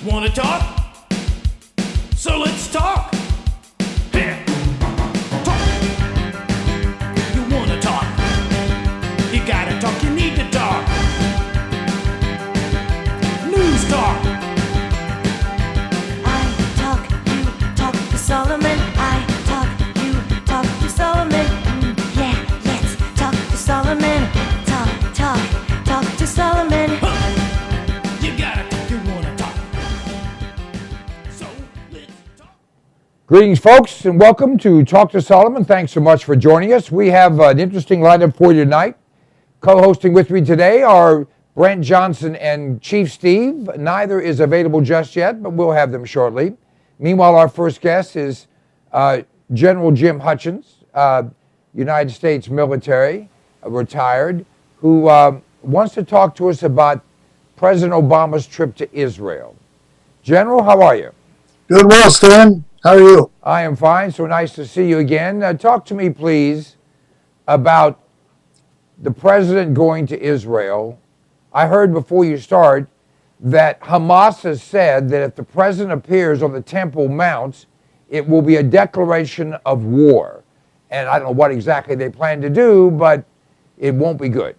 Wanna talk? So let's talk. Here. Talk. You wanna talk? You gotta talk, you need to talk. News talk. I talk, you talk to Solomon. I talk, you talk to Solomon. Yeah, let's talk to Solomon. Talk to Solomon. You gotta talk, you wanna talk. So let's talk. Greetings, folks, and welcome to Talk to Solomon. Thanks so much for joining us. We have an interesting lineup for you tonight. Co-hosting with me today are Brent Johnson and Chief Steve. Neither is available just yet, but we'll have them shortly. Meanwhile, our first guest is General Jim Hutchens, United States military, retired, who wants to talk to us about President Obama's trip to Israel. General, how are you? Doing well, Stan. How are you? I am fine. So nice to see you again. Talk to me, please, about the president going to Israel. I heard before you start that Hamas has said that if the president appears on the Temple Mount, it will be a declaration of war. And I don't know what exactly they plan to do, but it won't be good.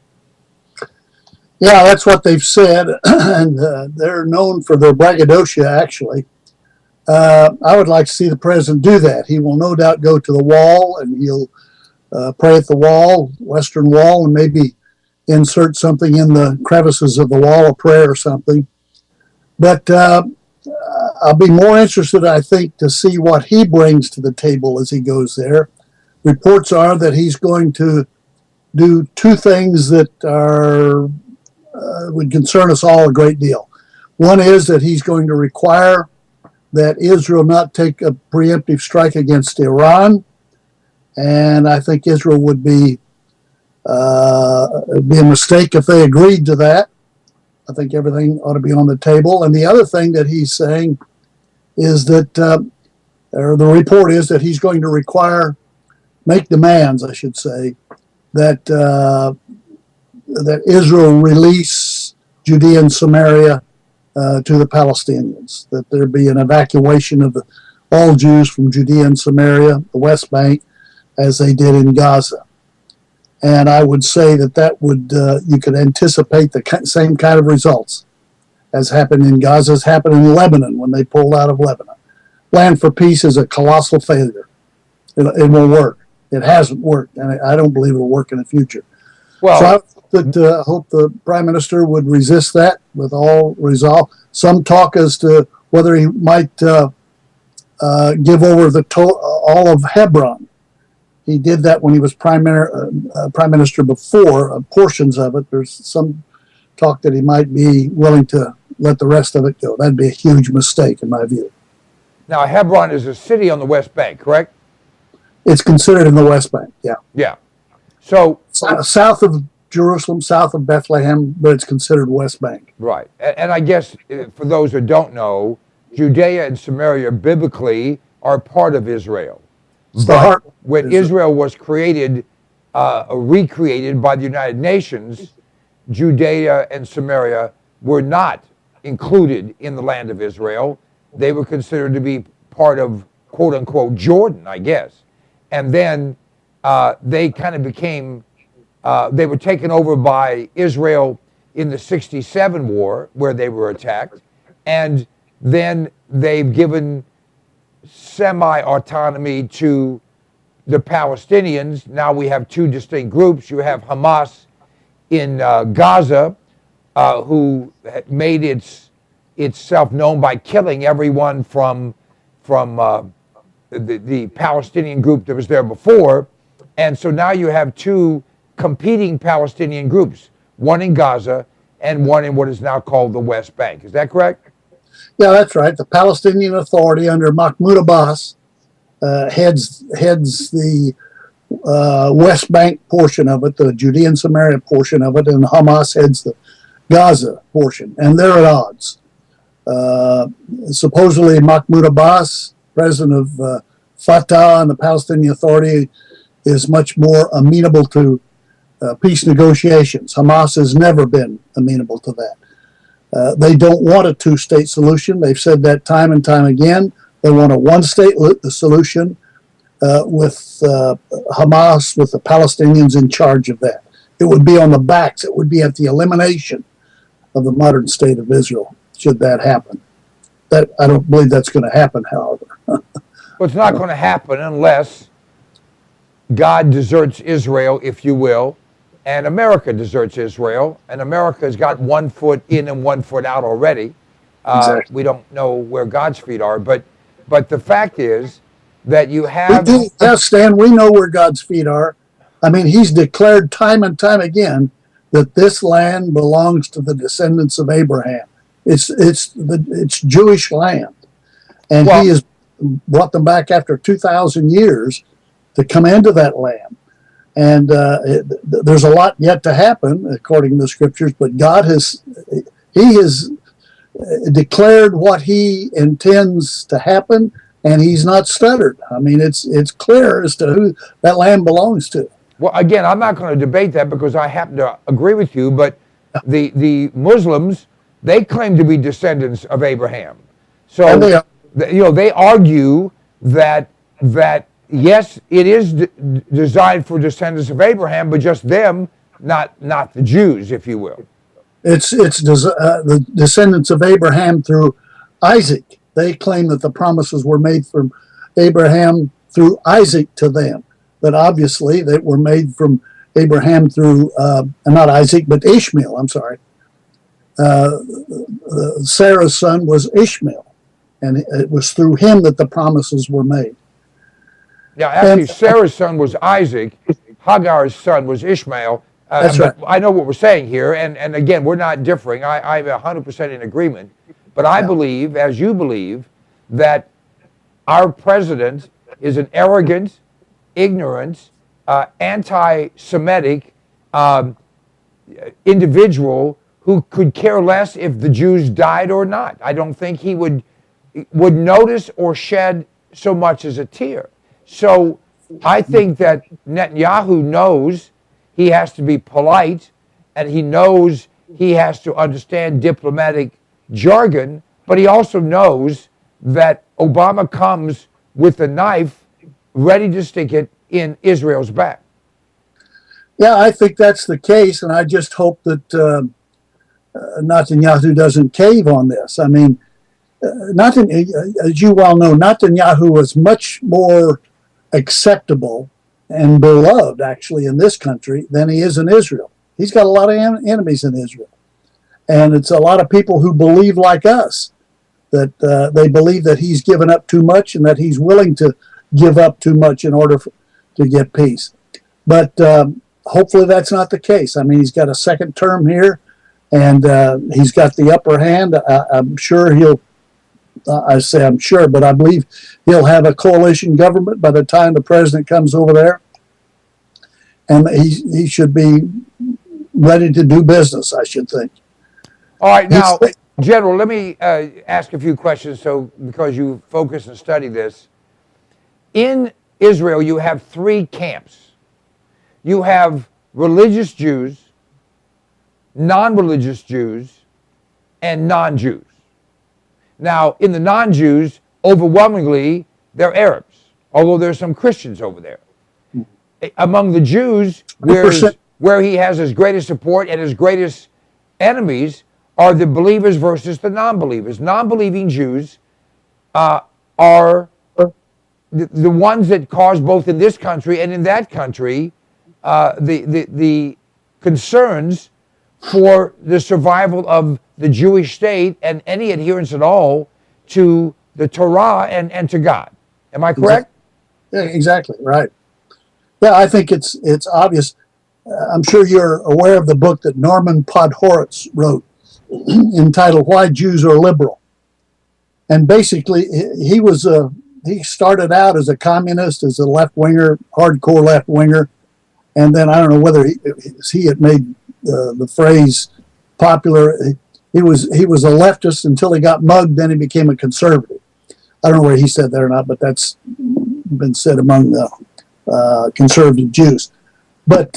Yeah, that's what they've said, and they're known for their braggadocio, actually. I would like to see the president do that. He will no doubt go to the wall, and he'll pray at the wall, Western Wall, and maybe insert something in the crevices of the wall, a prayer or something. But I'll be more interested, I think, to see what he brings to the table as he goes there. Reports are that he's going to do two things that are would concern us all a great deal. One is that he's going to require that Israel not take a preemptive strike against Iran, and I think Israel would be a mistake if they agreed to that. I think everything ought to be on the table. And the other thing that he's saying is that, or the report is that he's going to make demands, I should say, that Israel release Judea and Samaria to the Palestinians, that there be an evacuation of all Jews from Judea and Samaria, the West Bank, as they did in Gaza. And I would say that would, you could anticipate the same kind of results as happened in Gaza, as happened in Lebanon when they pulled out of Lebanon. Plan for Peace is a colossal failure. It won't work. It hasn't worked, and I don't believe it'll work in the future. Well, So I hope the Prime Minister would resist that with all resolve. Some talk as to whether he might give over all of Hebron. He did that when he was Prime Minister before, portions of it. There's some talk that he might be willing to let the rest of it go. That'd be a huge mistake, in my view. now Hebron is a city on the West Bank, correct? It's considered in the West Bank, yeah. Yeah. So South of Jerusalem, south of Bethlehem, but it's considered West Bank. right. And I guess for those who don't know, Judea and Samaria biblically are part of Israel. It's the heart. When Israel was recreated by the United Nations, Judea and Samaria were not included in the land of Israel. They were considered to be part of, quote unquote, Jordan, I guess. And then they kind of became, they were taken over by Israel in the 67 war, where they were attacked. And then they've given semi-autonomy to the Palestinians. Now we have two distinct groups. You have Hamas in Gaza, who made itself known by killing everyone from the Palestinian group that was there before. And so now you have two competing Palestinian groups, one in Gaza and one in what is now called the West Bank. Is that correct? Yeah, that's right. The Palestinian Authority under Mahmoud Abbas heads the West Bank portion of it, the Judea and Samaria portion of it, and Hamas heads the Gaza portion, and they're at odds. Supposedly Mahmoud Abbas, president of Fatah and the Palestinian Authority, is much more amenable to peace negotiations. Hamas has never been amenable to that. They don't want a two-state solution. They've said that time and time again. They want a one-state solution with Hamas, with the Palestinians in charge of that. It would be on the backs. It would be at the elimination of the modern state of Israel, should that happen. That I don't believe that's going to happen, however. Well, it's not going to happen unless God deserts Israel, if you will, and America deserts Israel, and America has got 1 foot in and 1 foot out already. Exactly. We don't know where God's feet are, but the fact is that you have... Yes, Stan, we know where God's feet are. I mean, he's declared time and time again that this land belongs to the descendants of Abraham. It's Jewish land. And he has brought them back after 2,000 years to come into that land. And there's a lot yet to happen, according to the scriptures, but God has declared what he intends to happen, and he's not stuttered. I mean, it's clear as to who that land belongs to. Well, again, I'm not going to debate that because I happen to agree with you, but the Muslims, they claim to be descendants of Abraham. So, they argue that yes, it is designed for descendants of Abraham, but just them, not the Jews, if you will. It's the descendants of Abraham through Isaac. They claim that the promises were made from Abraham through Isaac to them. But obviously, they were made from Abraham through, not Isaac, but Ishmael, I'm sorry. Sarah's son was Ishmael, and it was through him that the promises were made. Yeah, actually, Sarah's son was Isaac. Hagar's son was Ishmael. That's right. I know what we're saying here, and again, we're not differing. I'm 100% in agreement. But I believe, as you believe, that our president is an arrogant, ignorant, anti-Semitic individual who could care less if the Jews died or not. I don't think he would notice or shed so much as a tear. So I think that Netanyahu knows he has to be polite, and he knows he has to understand diplomatic jargon, but he also knows that Obama comes with a knife ready to stick it in Israel's back. Yeah, I think that's the case, and I just hope that Netanyahu doesn't cave on this. I mean, as you well know, Netanyahu was much more acceptable and beloved, actually, in this country than he is in Israel. He's got a lot of enemies in Israel. And it's a lot of people who believe like us, that they believe that he's given up too much and that he's willing to give up too much in order to get peace. But hopefully that's not the case. I mean, he's got a second term here, and he's got the upper hand. I'm sure I say I'm sure, but I believe he'll have a coalition government by the time the president comes over there. And he should be ready to do business, I should think. All right, now, General, let me ask a few questions because you focus and study this. In Israel, you have 3 camps. You have religious Jews, non-religious Jews, and non-Jews. Now, in the non-Jews, overwhelmingly, they're Arabs, although there's some Christians over there. Among the Jews, where he has his greatest support and his greatest enemies are the believers versus the non-believers. Non-believing Jews are the ones that cause, both in this country and in that country, the concerns for the survival of the Jewish state and any adherence at all to the Torah and to God. Am I correct? Yeah, exactly, right. Yeah, I think it's obvious. I'm sure you're aware of the book that Norman Podhoretz wrote entitled Why Jews Are Liberal. And basically, he started out as a communist, as a left-winger, hardcore left-winger, and then I don't know whether he had made the phrase popular. He was a leftist until he got mugged, then he became a conservative. I don't know whether he said that or not, but that's been said among the conservative Jews. But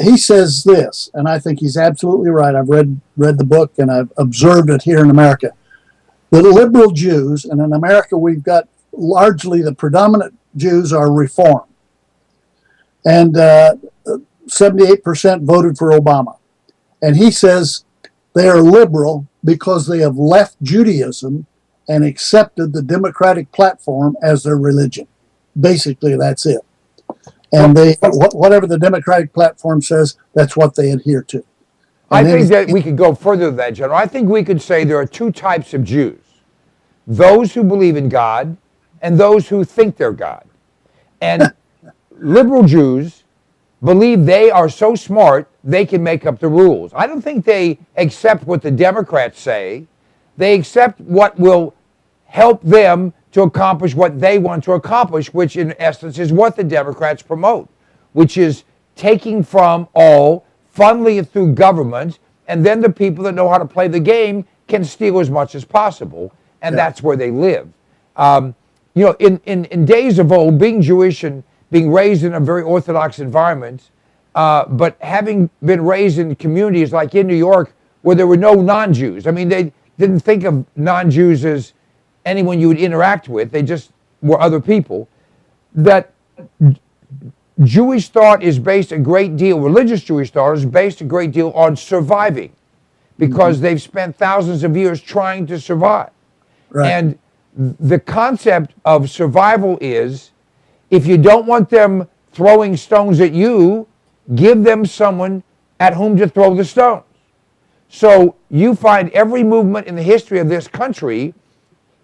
he says this, and I think he's absolutely right. I've read the book and I've observed it here in America. The liberal Jews, and in America we've got largely the predominant Jews are Reform. And 78% voted for Obama. And he says they are liberal because they have left Judaism and accepted the Democratic platform as their religion. Basically, that's it. And whatever the Democratic platform says, that's what they adhere to. I think that we could go further than that, General. I think we could say there are two types of Jews. Those who believe in God and those who think they're God. And liberal Jews believe they are so smart they can make up the rules. I don't think they accept what the Democrats say. They accept what will help them to accomplish what they want to accomplish, which in essence is what the Democrats promote, which is taking from all, funneling it through government, and then the people that know how to play the game can steal as much as possible, and that's where they live. In days of old, being Jewish and being raised in a very Orthodox environment, but having been raised in communities like in New York where there were no non-Jews. I mean, they didn't think of non-Jews as anyone you would interact with. They just were other people. That Jewish thought is based a great deal, religious Jewish thought is based a great deal on surviving because they've spent thousands of years trying to survive. Right. And the concept of survival is, if you don't want them throwing stones at you, give them someone at whom to throw the stones. So you find every movement in the history of this country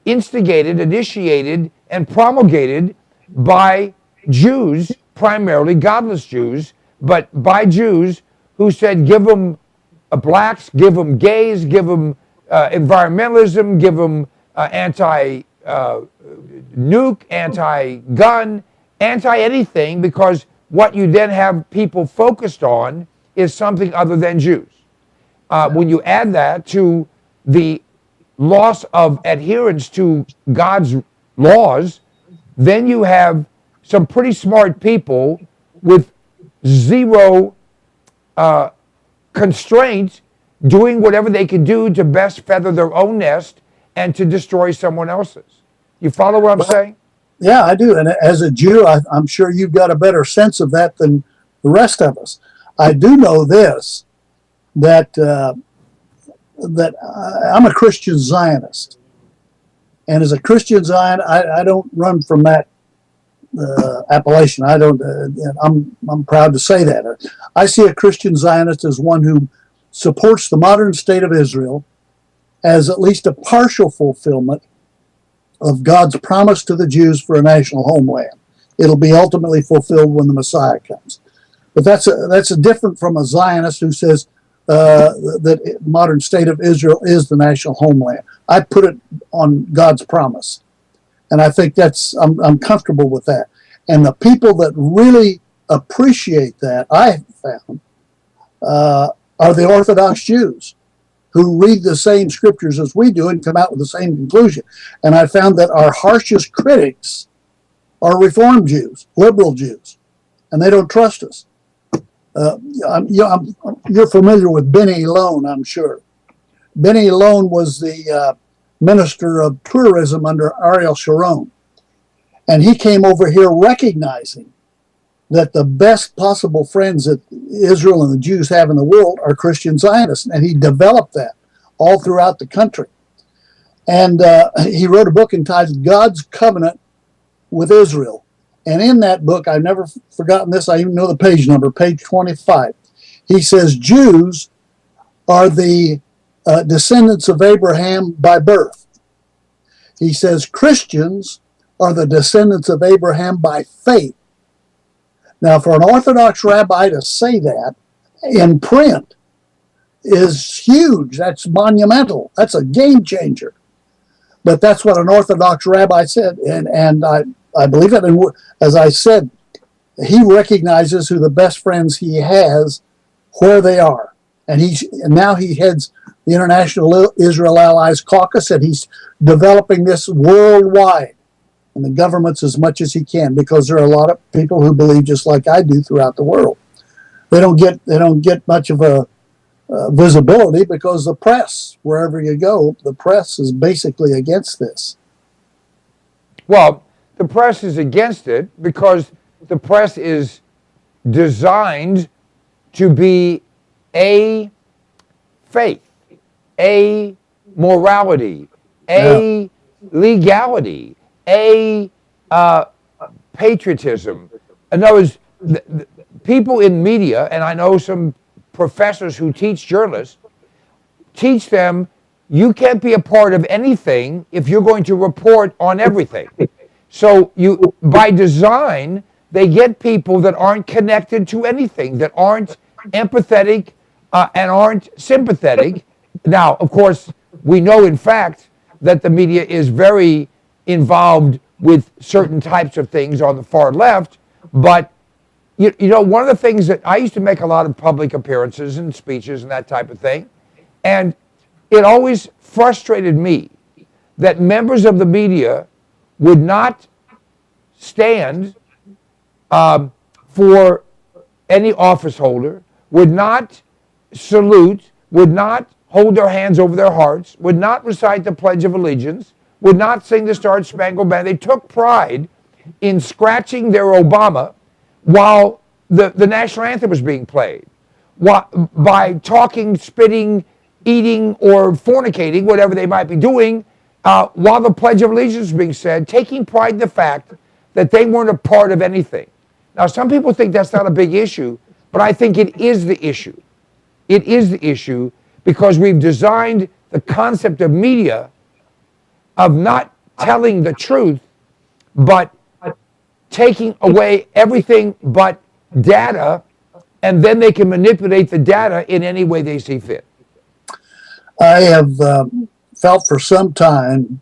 instigated, initiated, and promulgated by Jews, primarily godless Jews, but by Jews who said, give them blacks, give them gays, give them environmentalism, give them anti-nuke, anti-gun, anti-anything, because what you then have people focused on is something other than Jews. When you add that to the loss of adherence to God's laws, then you have some pretty smart people with zero constraints doing whatever they can do to best feather their own nest and to destroy someone else's. You follow what I'm saying? Yeah, I do. And as a Jew, I'm sure you've got a better sense of that than the rest of us. I do know this, that I'm a Christian Zionist. And as a Christian Zionist, I don't run from that appellation. I'm proud to say that. I see a Christian Zionist as one who supports the modern state of Israel as at least a partial fulfillment of God's promise to the Jews for a national homeland. It'll be ultimately fulfilled when the Messiah comes. But that's different from a Zionist who says that modern state of Israel is the national homeland. I put it on God's promise. And I think I'm comfortable with that. And the people that really appreciate that, I have found, are the Orthodox Jews, who read the same scriptures as we do and come out with the same conclusion. And I found that our harshest critics are Reform Jews, liberal Jews, and they don't trust us. You're familiar with Benny Lone, I'm sure. Benny Lone was the minister of tourism under Ariel Sharon. And he came over here recognizing that the best possible friends that Israel and the Jews have in the world are Christian Zionists. And he developed that all throughout the country. And he wrote a book entitled God's Covenant with Israel. And in that book, I've never forgotten this, I even know the page number, page 25. He says Jews are the descendants of Abraham by birth. He says Christians are the descendants of Abraham by faith. Now, for an Orthodox rabbi to say that in print is huge. That's monumental. That's a game changer. But that's what an Orthodox rabbi said, and I believe it. And as I said, he recognizes who the best friends he has, where they are. And now he heads the International Israel Allies Caucus, and he's developing this worldwide. And the governments as much as he can, because there are a lot of people who believe just like I do throughout the world. they don't get much of a visibility because the press, wherever you go, the press is basically against this. Well, the press is against it because the press is designed to be a faith, a morality, a legality, a patriotism. In other words, people in media, and I know some professors who teach journalists, teach them you can't be a part of anything if you're going to report on everything. So you, by design, they get people that aren't connected to anything, that aren't empathetic and aren't sympathetic. Now, of course, we know in fact that the media is very involved with certain types of things on the far left, but you know, one of the things that I used to make a lot of public appearances and speeches and that type of thing, and it always frustrated me that members of the media would not stand for any office holder, would not salute, would not hold their hands over their hearts, would not recite the Pledge of Allegiance, would not sing the Star Spangled Banner. They took pride in scratching their Obama while the national anthem was being played, by talking, spitting, eating, or fornicating, whatever they might be doing, while the Pledge of Allegiance was being said, taking pride in the fact that they weren't a part of anything. Now, some people think that's not a big issue, but I think it is the issue. It is the issue because we've designed the concept of media of not telling the truth, but taking away everything but data, and then they can manipulate the data in any way they see fit. I have felt for some time,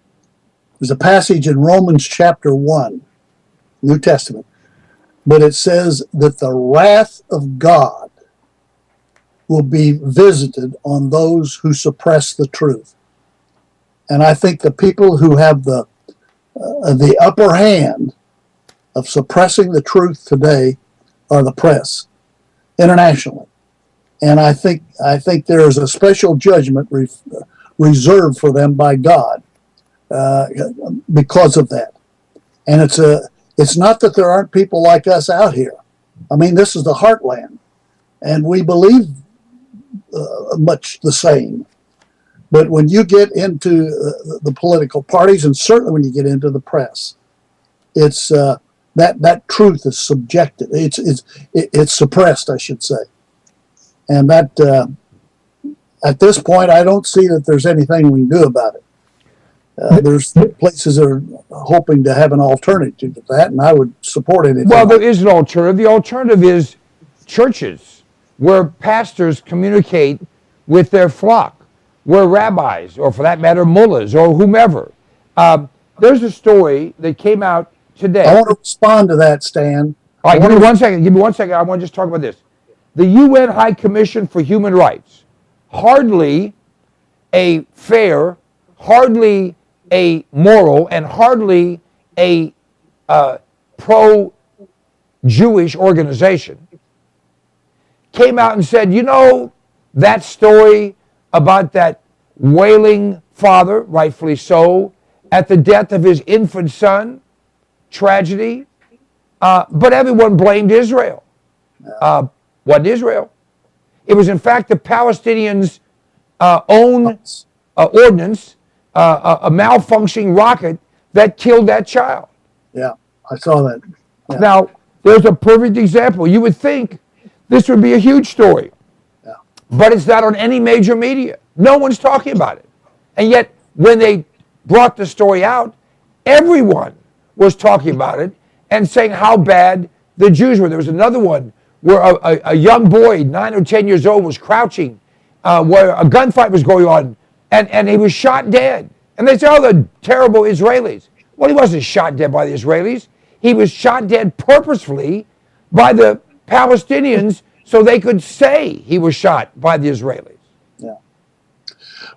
there's a passage in Romans chapter 1, New Testament, but it says that the wrath of God will be visited on those who suppress the truth. And I think the people who have the upper hand of suppressing the truth today are the press internationally. And I think there is a special judgment reserved for them by God because of that. And it's not that there aren't people like us out here. I mean, this is the heartland, and we believe much the same. But when you get into the political parties, and certainly when you get into the press, it's that truth is subjected. It's suppressed, I should say. And that at this point, I don't see that there's anything we can do about it. There's places that are hoping to have an alternative to that, and I would support anything. Well, there is an alternative. The alternative is churches, where pastors communicate with their flock, where rabbis, or for that matter, mullahs, or whomever. There's a story that came out today. I want to respond to that, Stan. All right, give me 1 second. Give me 1 second. I want to just talk about this. The UN High Commission for Human Rights, hardly a fair, hardly a moral, and hardly a pro-Jewish organization, came out and said, you know, that story about that wailing father, rightfully so, at the death of his infant son, tragedy, but everyone blamed Israel. Wasn't Israel. It was in fact the Palestinians' own ordinance, a malfunctioning rocket that killed that child. Yeah, I saw that. Yeah. Now, there's a perfect example. You would think this would be a huge story, but it's not on any major media. No one's talking about it. And yet, when they brought the story out, everyone was talking about it and saying how bad the Jews were. There was another one where a young boy, 9 or 10 years old, was crouching where a gunfight was going on, and he was shot dead. And they say, oh, the terrible Israelis. Well, he wasn't shot dead by the Israelis. He was shot dead purposefully by the Palestinians so they could say he was shot by the Israelis. Yeah.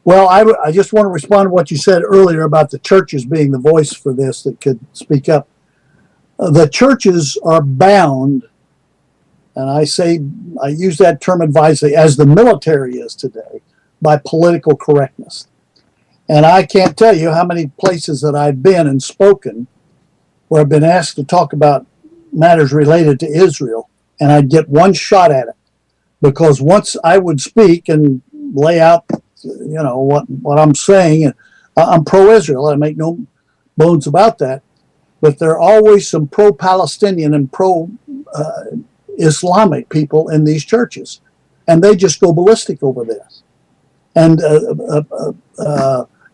Well, I just want to respond to what you said earlier about the churches being the voice for this that could speak up. The churches are bound and I use that term advisedly, as the military is today, by political correctness. And I can't tell you how many places that I've been and spoken where I've been asked to talk about matters related to Israel, and I'd get one shot at it. Because once I would speak and lay out, what I'm saying, and I'm pro-Israel, I make no bones about that, but there are always some pro-Palestinian and pro-Islamic people in these churches, and they just go ballistic over this. And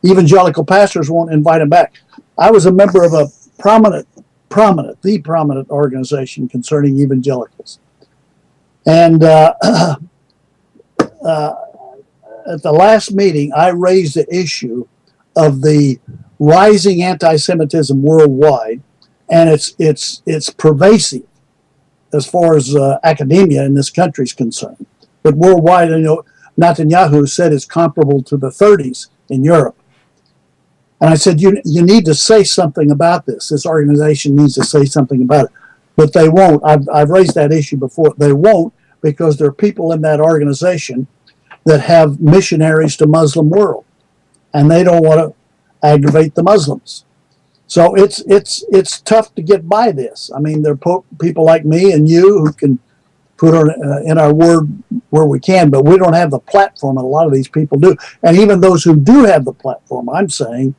evangelical pastors won't invite them back. I was a member of a prominent organization concerning evangelicals. And at the last meeting, I raised the issue of the rising anti-Semitism worldwide, and it's pervasive as far as academia in this country is concerned. But worldwide, Netanyahu said it's comparable to the 30s in Europe. And I said, you need to say something about this. This organization needs to say something about it. But they won't. I've raised that issue before. They won't, because there are people in that organization that have missionaries to Muslim world, and they don't want to aggravate the Muslims. So it's tough to get by this. I mean, there are people like me and you who can put in our word where we can, but we don't have the platform that a lot of these people do. And even those who do have the platform, I'm saying,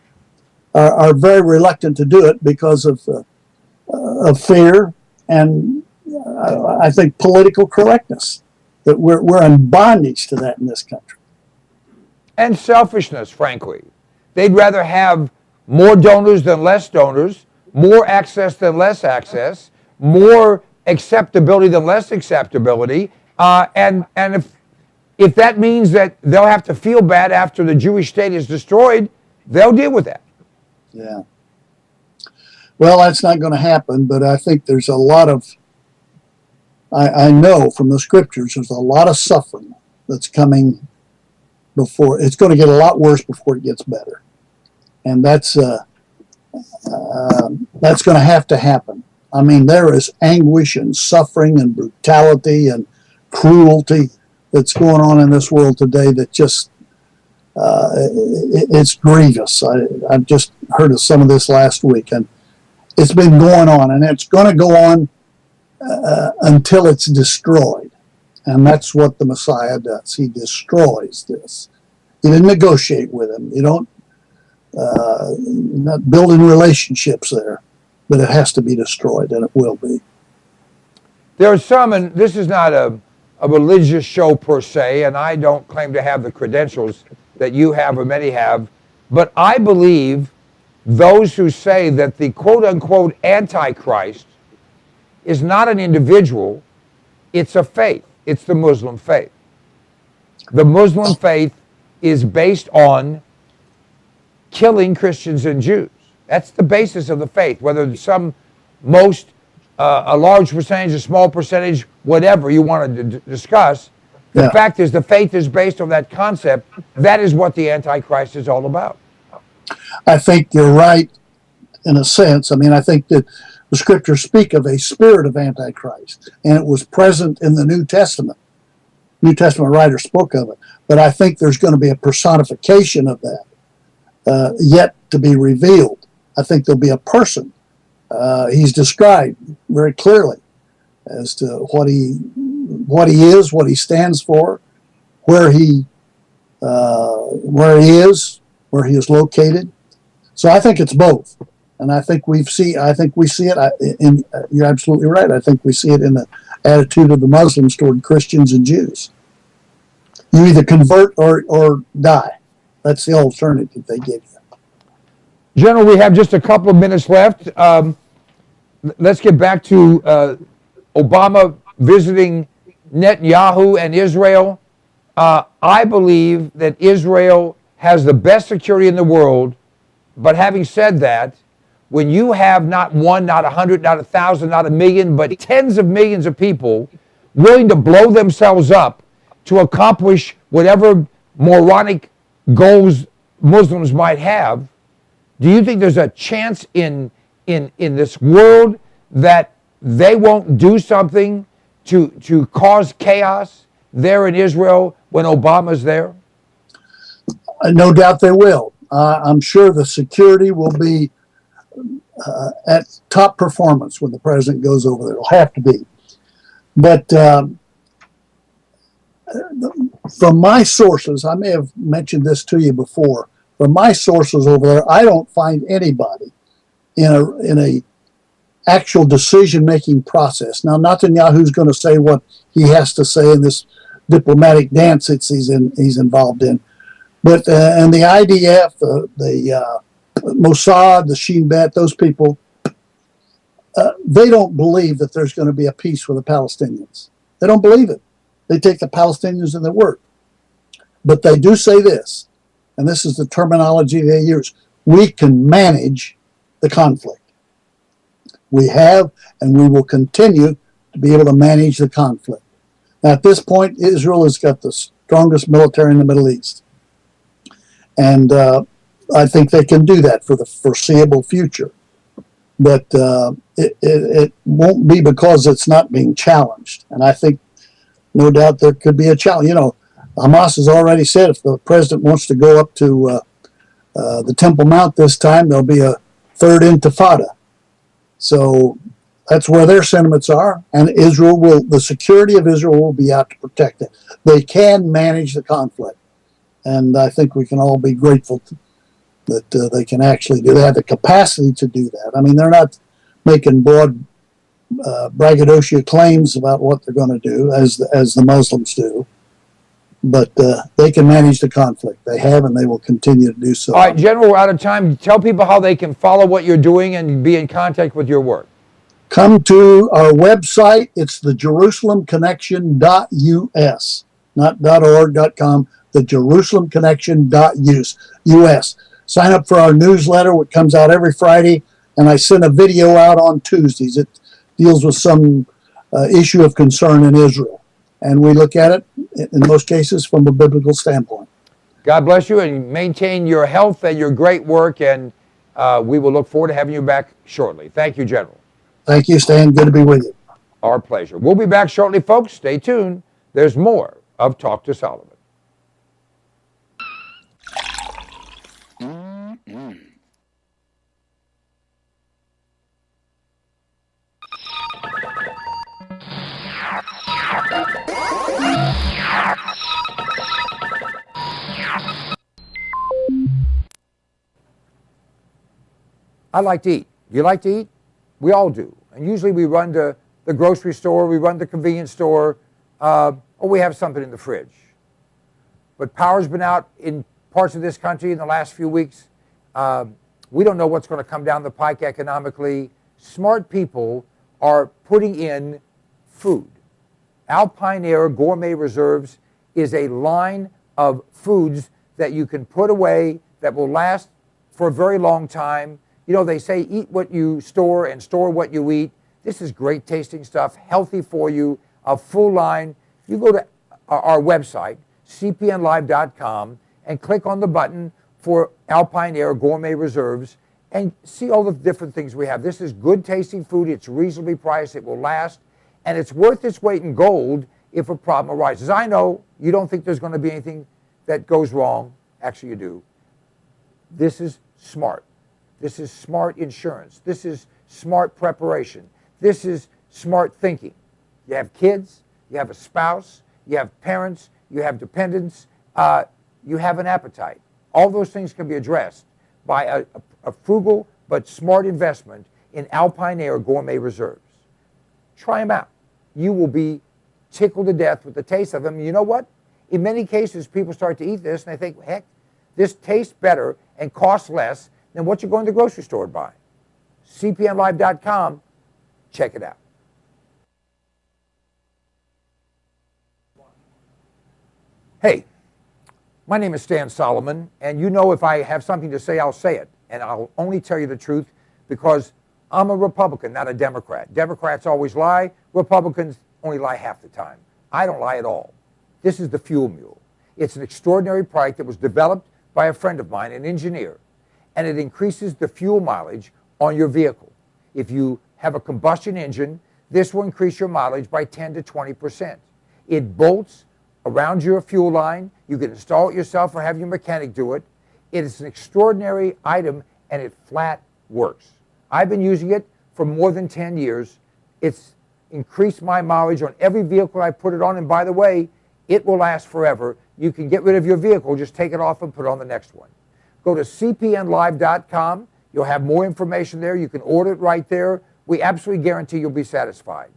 are very reluctant to do it because of fear and I think political correctness. That we're in bondage to that in this country. And selfishness, frankly. They'd rather have more donors than less donors, more access than less access, more acceptability than less acceptability. And if that means that they'll have to feel bad after the Jewish state is destroyed, they'll deal with that. Yeah. Well, that's not going to happen, but I think there's a lot of, I know from the scriptures, there's a lot of suffering that's coming before. It's going to get a lot worse before it gets better. And that's going to happen. I mean, there is anguish and suffering and brutality and cruelty that's going on in this world today that just, it's grievous. I've just heard of some of this last week, and it's been going on, and it's going to go on until it's destroyed. And that's what the Messiah does. He destroys this. You didn't negotiate with him. You don't, not building relationships there, but it has to be destroyed, and it will be. There are some, and this is not a religious show per se, and I don't claim to have the credentials that you have or many have, but I believe those who say that the quote-unquote Antichrist is not an individual, it's a faith. It's the Muslim faith. The Muslim faith is based on killing Christians and Jews. That's the basis of the faith, whether some a large percentage, a small percentage, whatever you want to discuss. The fact is the faith is based on that concept. That is what the Antichrist is all about. I think you're right in a sense. I mean, I think that the scriptures speak of a spirit of Antichrist, and it was present in the New Testament. New Testament writers spoke of it. But I think there's going to be a personification of that yet to be revealed. I think there'll be a person. He's described very clearly as to what he is, what he stands for, where he is, where he is located. So I think it's both, and I think we see it. And you're absolutely right. I think we see it in the attitude of the Muslims toward Christians and Jews. You either convert or die. That's the alternative they give you. General, we have just a couple of minutes left. Let's get back to Obama visiting Netanyahu and Israel. I believe that Israel has the best security in the world, but having said that, when you have not one, not 100, not 1,000, not 1,000,000, but tens of millions of people willing to blow themselves up to accomplish whatever moronic goals Muslims might have, do you think there's a chance in this world that they won't do something to cause chaos there in Israel when Obama's there? No doubt they will. I'm sure the security will be at top performance when the president goes over there. It'll have to be. But from my sources, I may have mentioned this to you before. From my sources over there, I don't find anybody in a actual decision-making process. Now, Netanyahu's going to say what he has to say in this diplomatic dance that he's involved in. But and the IDF, the Mossad, the Shin Bet, those people, they don't believe that there's going to be a peace with the Palestinians. They don't believe it. They take the Palestinians in their word. But they do say this, and this is the terminology they use: we can manage the conflict. We have, and we will continue to be able to manage the conflict. Now, at this point, Israel has got the strongest military in the Middle East. And I think they can do that for the foreseeable future. But it won't be because it's not being challenged. And I think, no doubt, there could be a challenge. You know, Hamas has already said if the president wants to go up to the Temple Mount this time, there'll be a third intifada. So that's where their sentiments are. And the security of Israel will be out to protect it. They can manage the conflict. And I think we can all be grateful that they can actually do that. They have the capacity to do that. I mean, they're not making broad braggadocio claims about what they're going to do, as the Muslims do. But they can manage the conflict. They have, and they will continue to do so. All right, General, we're out of time. Tell people how they can follow what you're doing and be in contact with your work. Come to our website. It's the JerusalemConnection.us, not .org, .com. The JerusalemConnection.us. Sign up for our newsletter, which comes out every Friday, and I send a video out on Tuesdays. It deals with some issue of concern in Israel, and we look at it, in most cases, from a biblical standpoint. God bless you, and maintain your health and your great work, and we will look forward to having you back shortly. Thank you, General. Thank you, Stan. Good to be with you. Our pleasure. We'll be back shortly, folks. Stay tuned. There's more of Talk to Solomon. I like to eat. You like to eat? We all do. And usually we run to the grocery store, we run to the convenience store, or we have something in the fridge. But power's been out in parts of this country in the last few weeks. We don't know what's going to come down the pike economically. Smart people are putting in food. Alpine Air Gourmet Reserves is a line of foods that you can put away that will last for a very long time. You know, they say eat what you store and store what you eat. This is great tasting stuff, healthy for you, a full line. You go to our website, cpnlive.com, and click on the button for Alpine Air Gourmet Reserves and see all the different things we have. This is good tasting food. It's reasonably priced. It will last. And it's worth its weight in gold if a problem arises. I know you don't think there's going to be anything that goes wrong. Actually, you do. This is smart. This is smart insurance. This is smart preparation. This is smart thinking. You have kids, you have a spouse, you have parents, you have dependents, you have an appetite. All those things can be addressed by a frugal but smart investment in Alpine Air Gourmet Reserves. Try them out. You will be tickled to death with the taste of them. You know what? In many cases, people start to eat this and they think, heck, this tastes better and costs less than what you're going to the grocery store to buy. cpnlive.com. Check it out. Hey, my name is Stan Solomon, and you know if I have something to say, I'll say it. And I'll only tell you the truth because I'm a Republican, not a Democrat. Democrats always lie. Republicans only lie half the time. I don't lie at all. This is the Fuel Mule. It's an extraordinary product that was developed by a friend of mine, an engineer, and it increases the fuel mileage on your vehicle. If you have a combustion engine This will increase your mileage by 10 to 20%. It bolts around your fuel line. You can install it yourself or have your mechanic do it. It is an extraordinary item, and it flat works. I've been using it for more than 10 years. It's increased my mileage on every vehicle I put it on, and by the way, it will last forever. You can get rid of your vehicle, just take it off and put it on the next one. Go to cpnlive.com. You'll have more information there. You can order it right there. We absolutely guarantee you'll be satisfied.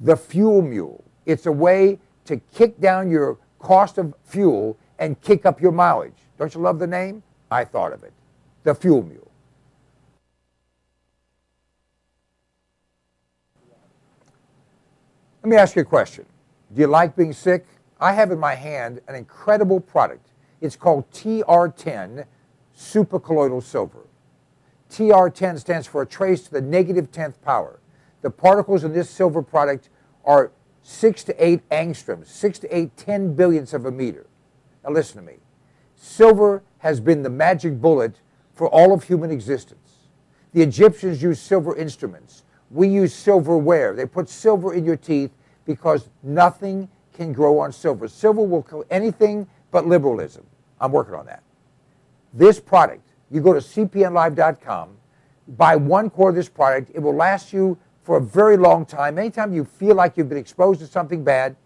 The Fuel Mule. It's a way to kick down your cost of fuel and kick up your mileage. Don't you love the name? I thought of it. The Fuel Mule. Let me ask you a question. Do you like being sick? I have in my hand an incredible product. It's called TR10 Supercolloidal Silver. TR10 stands for a trace to the negative 10th power. The particles in this silver product are 6 to 8 angstroms, 6 to 8 10 billionths of a meter. Now listen to me. Silver has been the magic bullet for all of human existence. The Egyptians used silver instruments. We use silverware. They put silver in your teeth because nothing can grow on silver. Silver will kill anything but liberalism. I'm working on that. This product, you go to cpnlive.com, buy 1 quart of this product. It will last you for a very long time. Anytime you feel like you've been exposed to something bad,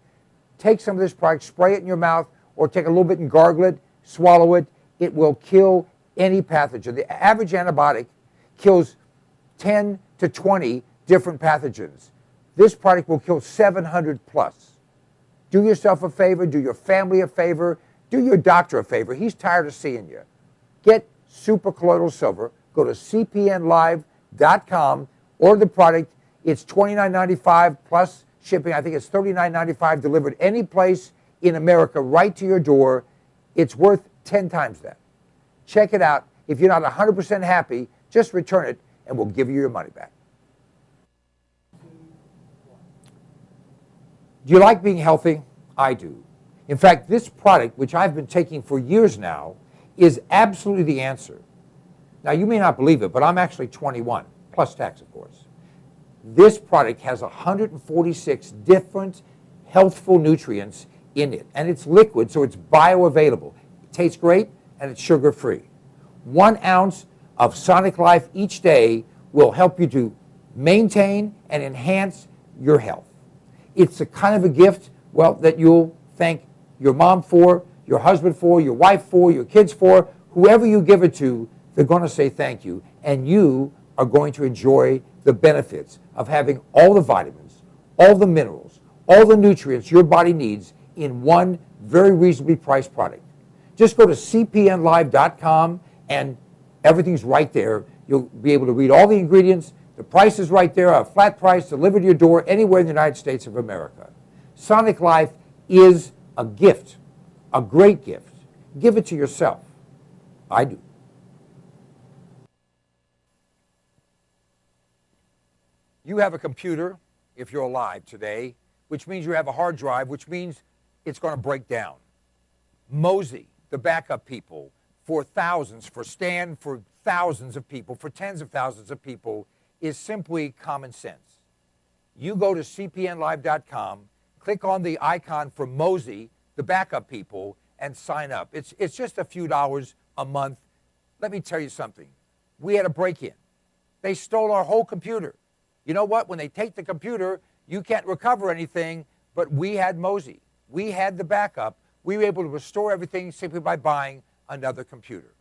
take some of this product, spray it in your mouth, or take a little bit and gargle it, swallow it. It will kill any pathogen. The average antibiotic kills 10 to 20 different pathogens. This product will kill 700 plus. Do yourself a favor, do your family a favor, do your doctor a favor. He's tired of seeing you. Get Supercolloidal Silver. Go to cpnlive.com, order the product. It's $29.95 plus shipping. I think it's $39.95 delivered any place in America right to your door. It's worth 10 times that. Check it out. If you're not 100% happy, just return it and we'll give you your money back. Do you like being healthy? I do. In fact, this product, which I've been taking for years now, is absolutely the answer. Now, you may not believe it, but I'm actually 21, plus tax, of course. This product has 146 different healthful nutrients in it, and it's liquid, so it's bioavailable. It tastes great, and it's sugar-free. 1 ounce of Sonic Life each day will help you to maintain and enhance your health. It's the kind of a gift, well, that you'll thank your mom for, your husband for, your wife for, your kids for. Whoever you give it to, they're going to say thank you, and you are going to enjoy the benefits of having all the vitamins, all the minerals, all the nutrients your body needs in one very reasonably priced product. Just go to cpnlive.com and everything's right there. You'll be able to read all the ingredients. The price is right there, a flat price delivered to your door anywhere in the United States of America. Sonic Life is a gift, a great gift. Give it to yourself. I do. You have a computer, if you're alive today, which means you have a hard drive, which means it's going to break down. Mosey, the backup people, for thousands, for Stan, for thousands of people, for tens of thousands of people, is simply common sense. You go to cpnlive.com, click on the icon for Mosey, the backup people, and sign up. It's just a few dollars a month. Let me tell you something. We had a break-in. They stole our whole computer. You know what? When they take the computer, you can't recover anything, but we had Mosey. We had the backup. We were able to restore everything simply by buying another computer.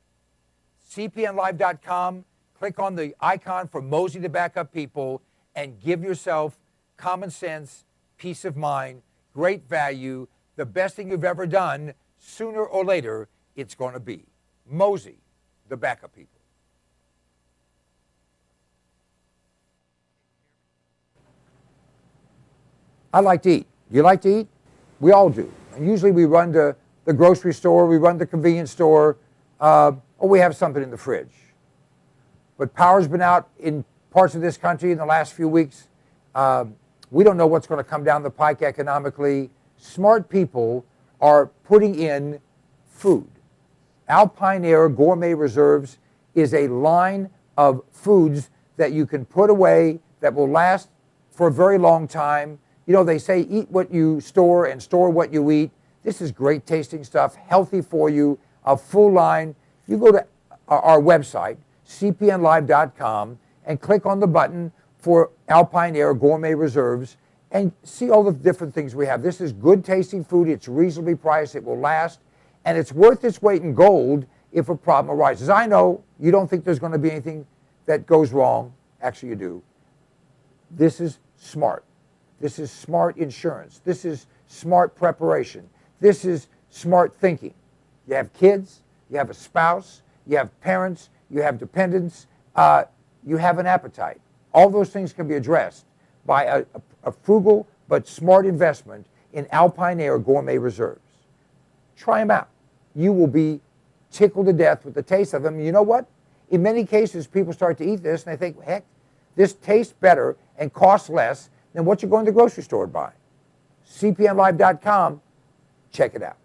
cpnlive.com, click on the icon for Mosey, the backup people, and give yourself common sense, peace of mind, great value, the best thing you've ever done. Sooner or later, it's going to be Mosey, the backup people. I like to eat. You like to eat? We all do. And usually we run to the grocery store, we run to the convenience store, or we have something in the fridge. But power's been out in parts of this country in the last few weeks. We don't know what's going to come down the pike economically. Smart people are putting in food. Alpine Air Gourmet Reserves is a line of foods that you can put away that will last for a very long time. You know, they say eat what you store and store what you eat. This is great tasting stuff, healthy for you, a full line. You go to our website, cpnlive.com, and click on the button for Alpine Air Gourmet Reserves and see all the different things we have. This is good tasting food. It's reasonably priced. It will last. And it's worth its weight in gold if a problem arises. I know you don't think there's going to be anything that goes wrong. Actually, you do. This is smart. This is smart insurance. This is smart preparation. This is smart thinking. You have kids, you have a spouse, you have parents, you have dependents, you have an appetite. All those things can be addressed by a frugal but smart investment in Alpine Air Gourmet Reserves. Try them out. You will be tickled to death with the taste of them. You know what? In many cases, people start to eat this and they think, heck, this tastes better and costs less than what you're going to the grocery store to buy. cpnlive.com. Check it out.